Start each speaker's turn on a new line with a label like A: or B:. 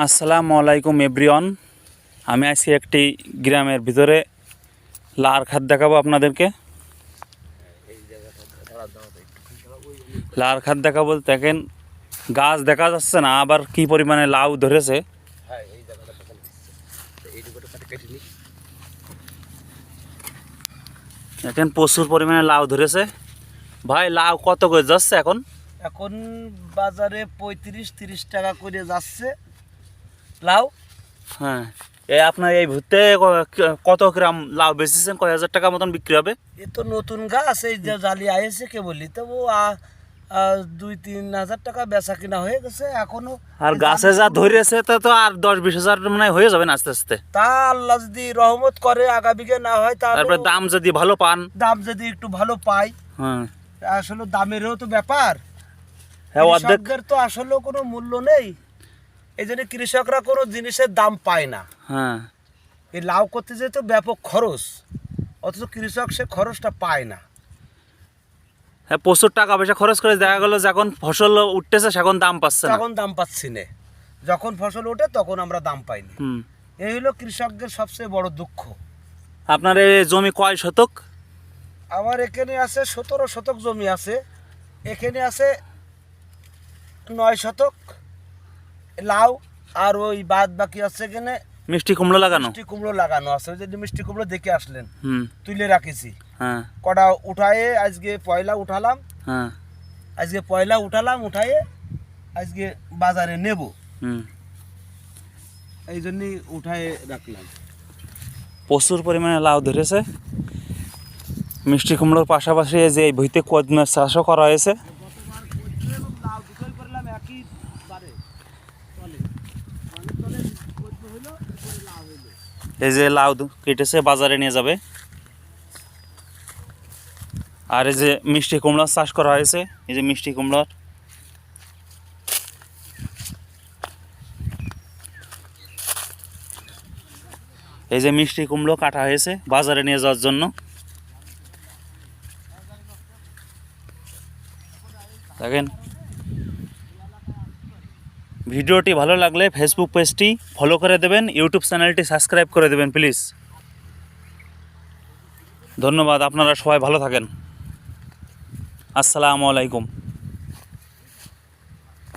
A: আসসালামু আলাইকুম এভরিওয়ান। আমি আছি একটি গ্রামের ভিতরে। লার খাত দেখাবো আপনাদেরকে। লার খাত দেখাবো, দেখেন গাছ দেখা যাচ্ছে না, আবার কি পরিমাণে লাউ ধরেছে। দেখেন প্রচুর পরিমাণে লাউ ধরেছে। ভাই লাউ কত করে যাচ্ছে এখন?
B: এখন বাজারে 35-30 টাকা করে যাচ্ছে লাউ।
A: হ্যাঁ, এই আপনার এই ভুট্টে কত গ্রাম লাউ বেচেছেন? কয় হাজার টাকা মতন বিক্রি হবে?
B: এ তো নতুন গাছ, এই যে জালি আইছে কে বলি, তো 2-3 হাজার টাকা বেচা কিনা হয়ে গেছে এখনো।
A: আর গাছে যা ধরেছে তা তো আর 10-20 হাজার মানে হয়ে যাবে না আস্তে আস্তে।
B: তা আল্লাহ যদি রহমত করে আগামীকে না হয়,
A: তারপরে দাম যদি ভালো পান,
B: দাম যদি একটু ভালো পাই।
A: হ্যাঁ
B: আসলে দামেরও তো ব্যাপার,
A: হ্যাঁ, অর্ধেক
B: কৃষকদের তো আসলে কোনো মূল্য নেই, এই জন্য কৃষকরা কোনো জিনিসের দাম পায় না।
A: হ্যাঁ,
B: এই লাউ করতে যেয়ে তো ব্যাপক খরচ, অথচ কৃষক সে খরচটা পায় না।
A: হ্যাঁ, প্রচুর টাকা পয়সা খরচ করে দেখা গেল যখন ফসল উঠতেছে সেখন দাম পাচ্ছে না।
B: তখন দাম পাচ্ছি না, যখন ফসল ওঠে তখন আমরা দাম পাইনি।
A: হুম।
B: এই হলো কৃষকদের সবচেয়ে বড় দুঃখ।
A: আপনার এই জমি কয় শতক?
B: আমার এখানে আছে 17 শতক জমি আছে, এখানে আছে 9 শতক লাউ, আর ওই বাদ বাকি আছে এখানে
A: মিষ্টি কুমড়ো লাগানো।
B: মিষ্টি কুমড়ো লাগানো আছে। ওই যে মিষ্টি কুমড়ো দেখে আসলেন,
A: হুম।
B: তুলে রাখিছি।
A: হ্যাঁ
B: কটা উঠায়ে আজকে পয়লা উঠালাম,
A: হ্যাঁ।
B: উঠায়ে আজকে বাজারে নেব,
A: হুম।
B: এই জন্যই উঠায়ে রাখলাম।
A: প্রচুর পরিমাণে লাউ ধরেছে। মিষ্টি কুমড়োর পাশাপাশি এই যে এই ভুঁইতে কদমের চাষও করা হয়েছে। এই যে লাউ কেটেছে, বাজারে নিয়ে যাবে। আর এই যে মিষ্টি কুমড়ার চাষ করা হয়েছে, এই যে মিষ্টি কুমড়ার। এই যে মিষ্টি কুমড়ো কাটা হয়েছে বাজারে নিয়ে যাওয়ার জন্য। দেখেন, ভিডিওটি ভালো লাগলে ফেসবুক পেজটি ফলো করে দেবেন, ইউটিউব চ্যানেলটি সাবস্ক্রাইব করে দেবেন প্লিজ। ধন্যবাদ, আপনারা সবাই ভালো থাকেন। আসসালামু আলাইকুম।